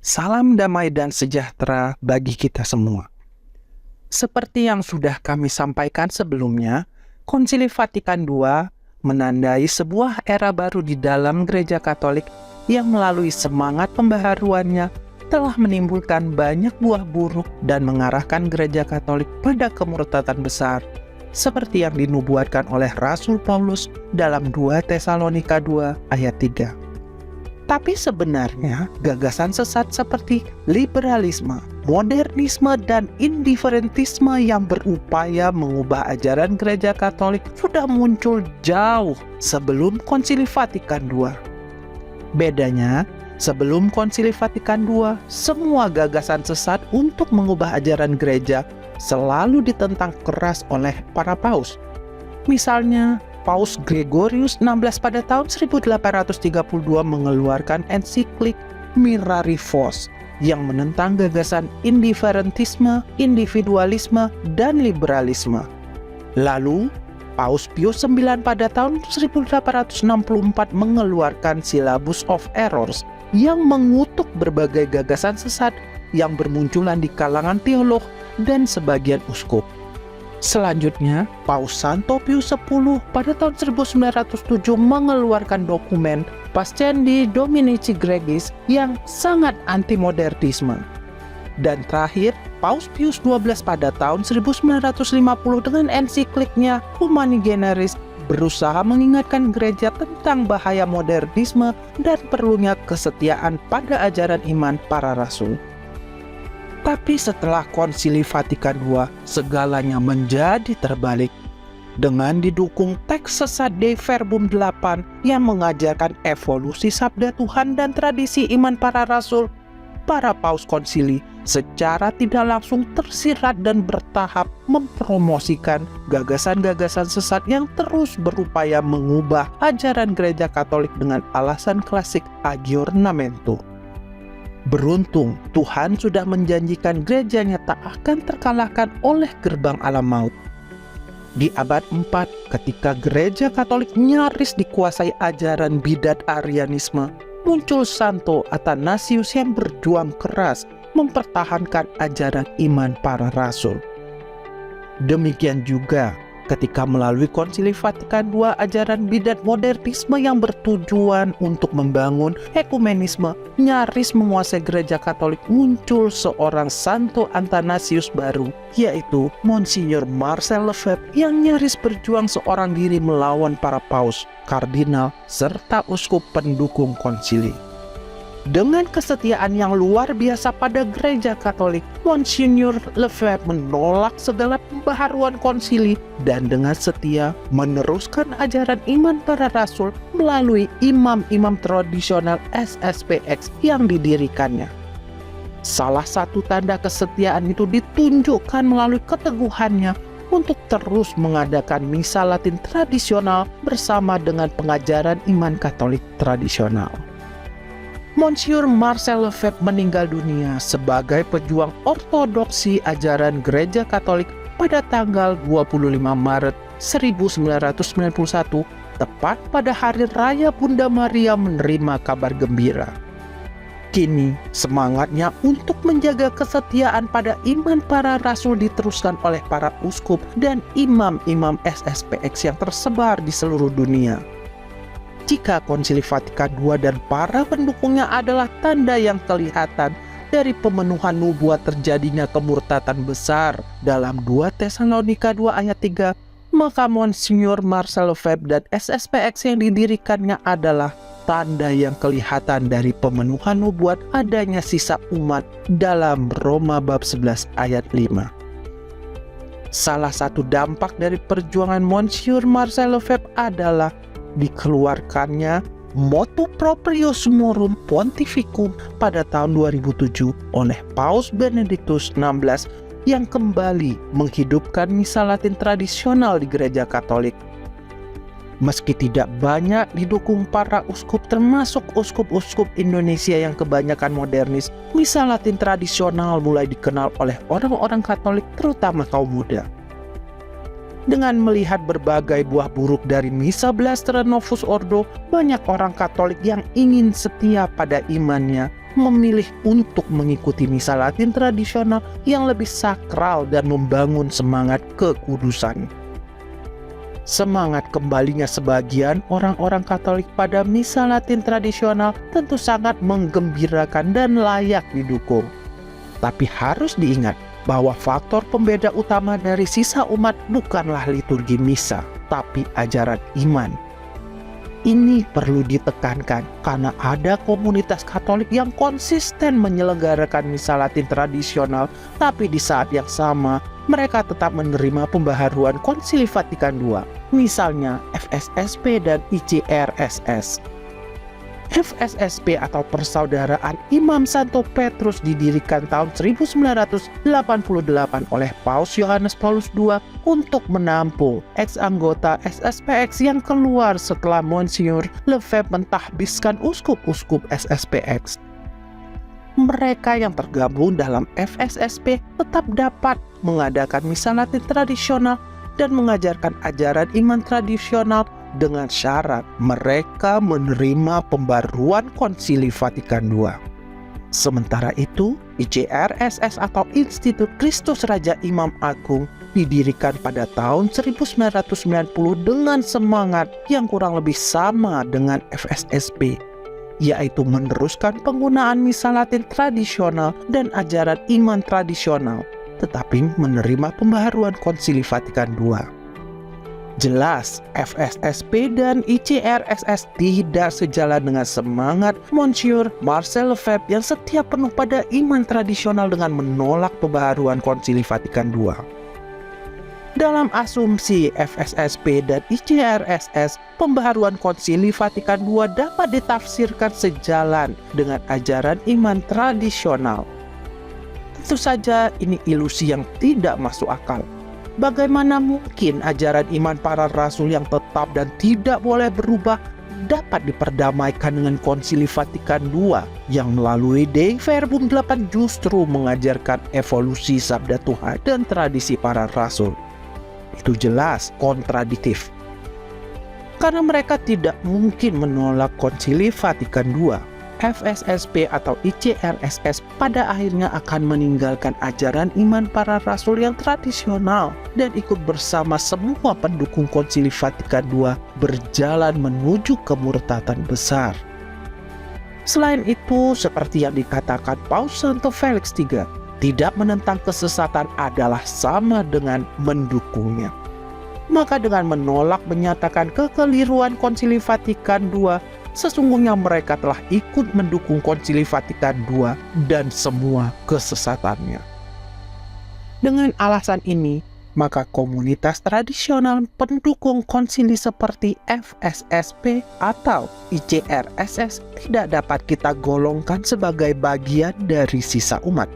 Salam damai dan sejahtera bagi kita semua. Seperti yang sudah kami sampaikan sebelumnya, Konsili Vatikan II menandai sebuah era baru di dalam Gereja Katolik yang melalui semangat pembaharuannya telah menimbulkan banyak buah buruk dan mengarahkan Gereja Katolik pada kemurtatan besar, seperti yang dinubuatkan oleh Rasul Paulus dalam 2 Tesalonika 2 ayat 3. Tapi sebenarnya gagasan sesat seperti liberalisme, modernisme, dan indiferentisme yang berupaya mengubah ajaran Gereja Katolik sudah muncul jauh sebelum Konsili Vatikan II. Bedanya, sebelum Konsili Vatikan II, semua gagasan sesat untuk mengubah ajaran gereja selalu ditentang keras oleh para paus. Misalnya, Paus Gregorius XVI pada tahun 1832 mengeluarkan ensiklik Mirarivos yang menentang gagasan indiferentisme, individualisme, dan liberalisme. Lalu, Paus Pius IX pada tahun 1864 mengeluarkan Syllabus of Errors yang mengutuk berbagai gagasan sesat yang bermunculan di kalangan teolog dan sebagian uskup. Selanjutnya, Paus Santo Pius X pada tahun 1907 mengeluarkan dokumen Pascendi Dominici Gregis yang sangat anti-modernisme. Dan terakhir, Paus Pius XII pada tahun 1950 dengan ensikliknya Humani Generis berusaha mengingatkan gereja tentang bahaya modernisme dan perlunya kesetiaan pada ajaran iman para rasul. Tapi setelah Konsili Vatikan II, segalanya menjadi terbalik. Dengan didukung teks sesat Dei Verbum 8 yang mengajarkan evolusi sabda Tuhan dan tradisi iman para rasul, para paus konsili secara tidak langsung tersirat dan bertahap mempromosikan gagasan-gagasan sesat yang terus berupaya mengubah ajaran Gereja Katolik dengan alasan klasik aggiornamento. Beruntung Tuhan sudah menjanjikan gerejanya tak akan terkalahkan oleh gerbang alam maut. Di abad 4, ketika Gereja Katolik nyaris dikuasai ajaran bidat Arianisme, muncul Santo Athanasius yang berjuang keras mempertahankan ajaran iman para rasul. Demikian juga ketika melalui Konsili Vatikan II, ajaran bidat modernisme yang bertujuan untuk membangun ekumenisme nyaris menguasai Gereja Katolik, muncul seorang Santo Athanasius baru, yaitu Monsignor Marcel Lefebvre yang nyaris berjuang seorang diri melawan para paus, kardinal, serta uskup pendukung konsili. Dengan kesetiaan yang luar biasa pada Gereja Katolik, Monsignor Lefebvre menolak segala pembaharuan konsili dan dengan setia meneruskan ajaran iman para rasul melalui imam-imam tradisional SSPX yang didirikannya. Salah satu tanda kesetiaan itu ditunjukkan melalui keteguhannya untuk terus mengadakan misa Latin tradisional bersama dengan pengajaran iman Katolik tradisional. Monsignor Marcel Lefebvre meninggal dunia sebagai pejuang ortodoksi ajaran Gereja Katolik pada tanggal 25 Maret 1991, tepat pada hari raya Bunda Maria menerima kabar gembira. Kini, semangatnya untuk menjaga kesetiaan pada iman para rasul diteruskan oleh para uskup dan imam-imam SSPX yang tersebar di seluruh dunia. Jika Konsili Vatikan II dan para pendukungnya adalah tanda yang kelihatan dari pemenuhan nubuat terjadinya kemurtatan besar dalam 2 Tesalonika 2 ayat 3, maka Monsignor Marcel Lefebvre dan SSPX yang didirikannya adalah tanda yang kelihatan dari pemenuhan nubuat adanya sisa umat dalam Roma bab 11 ayat 5. Salah satu dampak dari perjuangan Monsignor Marcel Lefebvre adalah dikeluarkannya Motu Proprio Summorum Pontificum pada tahun 2007 oleh Paus Benedictus XVI yang kembali menghidupkan misa Latin tradisional di Gereja Katolik. Meski tidak banyak didukung para uskup termasuk uskup-uskup Indonesia yang kebanyakan modernis, misa Latin tradisional mulai dikenal oleh orang-orang Katolik terutama kaum muda. Dengan melihat berbagai buah buruk dari Missa Blaster Novus Ordo, banyak orang Katolik yang ingin setia pada imannya memilih untuk mengikuti misa Latin tradisional yang lebih sakral dan membangun semangat kekudusan. Semangat kembalinya sebagian orang-orang Katolik pada misa Latin tradisional tentu sangat menggembirakan dan layak didukung. Tapi harus diingat bahwa faktor pembeda utama dari sisa umat bukanlah liturgi misa, tapi ajaran iman. Ini perlu ditekankan karena ada komunitas Katolik yang konsisten menyelenggarakan misa Latin tradisional, tapi di saat yang sama mereka tetap menerima pembaharuan Konsili Vatikan II, misalnya FSSP dan ICRSS. FSSP atau Persaudaraan Imam Santo Petrus didirikan tahun 1988 oleh Paus Yohanes Paulus II untuk menampung ex-anggota SSPX yang keluar setelah Monsignor Lefebvre mentahbiskan uskup-uskup SSPX. Mereka yang tergabung dalam FSSP tetap dapat mengadakan misa Latin tradisional dan mengajarkan ajaran iman tradisional dengan syarat mereka menerima pembaruan Konsili Vatikan II. Sementara itu, ICRSS atau Institut Kristus Raja Imam Agung didirikan pada tahun 1990 dengan semangat yang kurang lebih sama dengan FSSP, yaitu meneruskan penggunaan misa Latin tradisional dan ajaran iman tradisional, tetapi menerima pembaharuan Konsili Vatikan II. Jelas, FSSP dan ICRSS tidak sejalan dengan semangat Monsignor Marcel Lefebvre yang setia penuh pada iman tradisional dengan menolak pembaharuan Konsili Vatikan II. Dalam asumsi FSSP dan ICRSS, pembaharuan Konsili Vatikan II dapat ditafsirkan sejalan dengan ajaran iman tradisional. Tentu saja ini ilusi yang tidak masuk akal. Bagaimana mungkin ajaran iman para rasul yang tetap dan tidak boleh berubah dapat diperdamaikan dengan Konsili Vatikan II yang melalui Dei Verbum 8 justru mengajarkan evolusi sabda Tuhan dan tradisi para rasul? Itu jelas kontradiktif. Karena mereka tidak mungkin menolak Konsili Vatikan II, FSSP atau ICRSS pada akhirnya akan meninggalkan ajaran iman para rasul yang tradisional dan ikut bersama semua pendukung Konsili Vatikan II berjalan menuju kemurtatan besar. Selain itu, seperti yang dikatakan Paus Santo Felix III, tidak menentang kesesatan adalah sama dengan mendukungnya. Maka dengan menolak menyatakan kekeliruan Konsili Vatikan II, sesungguhnya mereka telah ikut mendukung Konsili Vatikan II dan semua kesesatannya. Dengan alasan ini, maka komunitas tradisional pendukung konsili seperti FSSP atau ICRSS tidak dapat kita golongkan sebagai bagian dari sisa umat.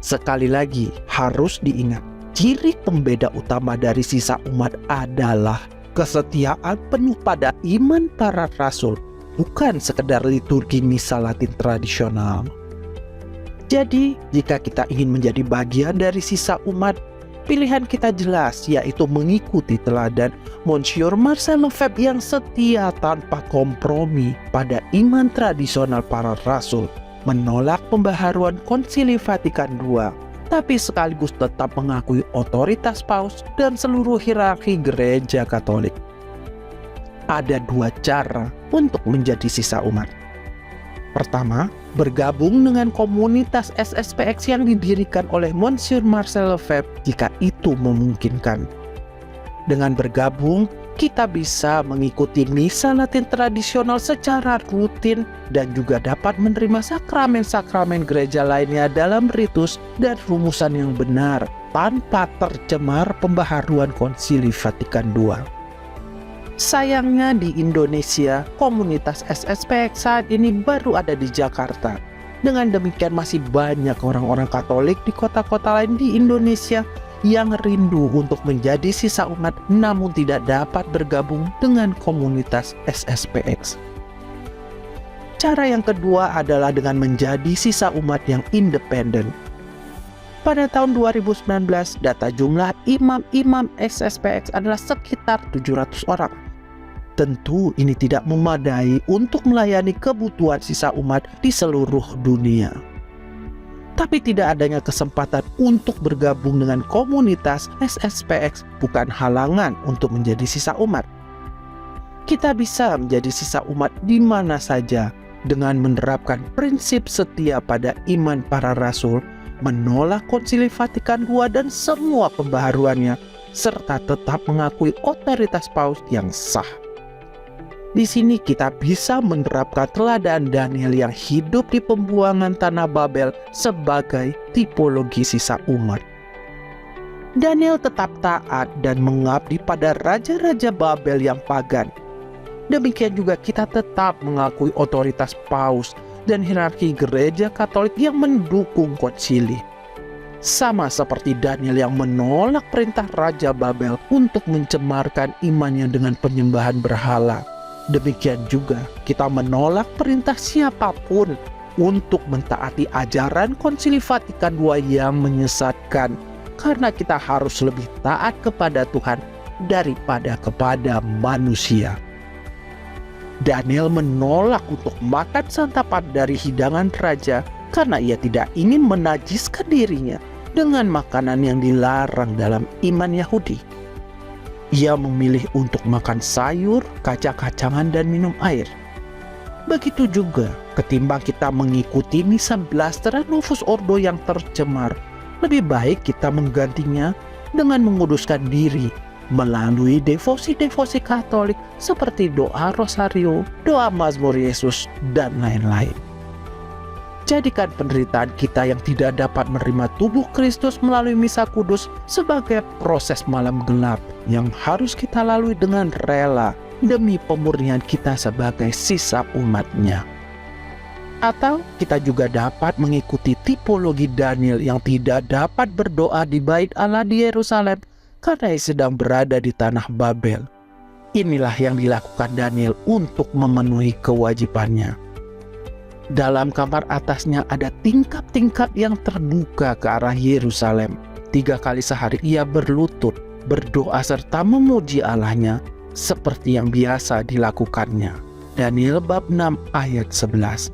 Sekali lagi, harus diingat, ciri pembeda utama dari sisa umat adalah kesetiaan penuh pada iman para rasul, bukan sekedar liturgi misa Latin tradisional. Jadi, jika kita ingin menjadi bagian dari sisa umat, pilihan kita jelas, yaitu mengikuti teladan Monsignor Marcel Lefebvre yang setia tanpa kompromi pada iman tradisional para rasul, menolak pembaharuan Konsili Vatikan II, tapi sekaligus tetap mengakui otoritas Paus dan seluruh hierarki Gereja Katolik. Ada dua cara untuk menjadi sisa umat. Pertama, bergabung dengan komunitas SSPX yang didirikan oleh Monsignor Marcel Lefebvre jika itu memungkinkan. Dengan bergabung, kita bisa mengikuti misa Latin tradisional secara rutin dan juga dapat menerima sakramen-sakramen gereja lainnya dalam ritus dan rumusan yang benar tanpa tercemar pembaharuan Konsili Vatikan II. Sayangnya di Indonesia, komunitas SSPX saat ini baru ada di Jakarta. Dengan demikian masih banyak orang-orang Katolik di kota-kota lain di Indonesia yang rindu untuk menjadi sisa umat namun tidak dapat bergabung dengan komunitas SSPX. Cara yang kedua adalah dengan menjadi sisa umat yang independen. Pada tahun 2019, data jumlah imam-imam SSPX adalah sekitar 700 orang. Tentu ini tidak memadai untuk melayani kebutuhan sisa umat di seluruh dunia. Tapi tidak adanya kesempatan untuk bergabung dengan komunitas SSPX bukan halangan untuk menjadi sisa umat. Kita bisa menjadi sisa umat di mana saja dengan menerapkan prinsip setia pada iman para rasul, menolak Konsili Vatikan II dan semua pembaharuannya, serta tetap mengakui otoritas Paus yang sah. Di sini kita bisa menerapkan teladan Daniel yang hidup di pembuangan tanah Babel sebagai tipologi sisa umat. Daniel tetap taat dan mengabdi pada raja-raja Babel yang pagan. Demikian juga kita tetap mengakui otoritas Paus dan hierarki gereja Katolik yang mendukung konsili. Sama seperti Daniel yang menolak perintah Raja Babel untuk mencemarkan imannya dengan penyembahan berhala. Demikian juga kita menolak perintah siapapun untuk mentaati ajaran Konsili Vatikan II yang menyesatkan, karena kita harus lebih taat kepada Tuhan daripada kepada manusia. Daniel menolak untuk makan santapan dari hidangan raja karena ia tidak ingin menajiskan dirinya dengan makanan yang dilarang dalam iman Yahudi. Ia memilih untuk makan sayur, kacang-kacangan, dan minum air. Begitu juga ketimbang kita mengikuti misa Blasteran Novus Ordo yang tercemar, lebih baik kita menggantinya dengan menguduskan diri melalui devosi-devosi Katolik seperti doa Rosario, doa Mazmur Yesus, dan lain-lain. Jadikan penderitaan kita yang tidak dapat menerima tubuh Kristus melalui misa kudus sebagai proses malam gelap yang harus kita lalui dengan rela demi pemurnian kita sebagai sisa umat-Nya. Atau kita juga dapat mengikuti tipologi Daniel yang tidak dapat berdoa di Bait Allah di Yerusalem karena ia sedang berada di tanah Babel. Inilah yang dilakukan Daniel untuk memenuhi kewajibannya. Dalam kamar atasnya ada tingkap-tingkap yang terbuka ke arah Yerusalem. 3 kali sehari ia berlutut, berdoa serta memuji Allahnya seperti yang biasa dilakukannya. Daniel bab 6 ayat 11.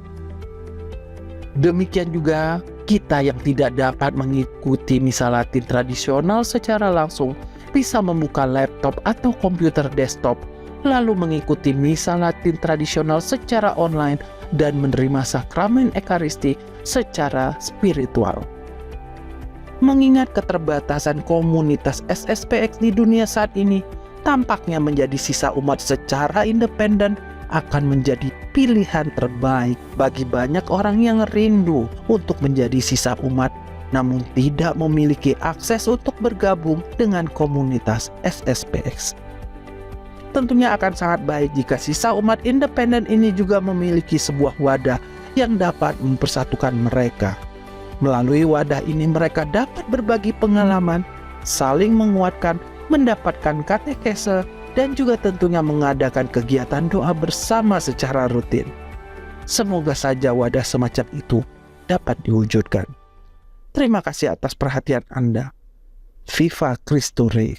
Demikian juga kita yang tidak dapat mengikuti misa Latin tradisional secara langsung bisa membuka laptop atau komputer desktop lalu mengikuti misa Latin tradisional secara online dan menerima sakramen Ekaristi secara spiritual. Mengingat keterbatasan komunitas SSPX di dunia saat ini, tampaknya menjadi sisa umat secara independen akan menjadi pilihan terbaik bagi banyak orang yang rindu untuk menjadi sisa umat namun tidak memiliki akses untuk bergabung dengan komunitas SSPX. Tentunya akan sangat baik jika sisa umat independen ini juga memiliki sebuah wadah yang dapat mempersatukan mereka. Melalui wadah ini mereka dapat berbagi pengalaman, saling menguatkan, mendapatkan katekese, dan juga tentunya mengadakan kegiatan doa bersama secara rutin. Semoga saja wadah semacam itu dapat diwujudkan. Terima kasih atas perhatian Anda. Viva Christus Rey.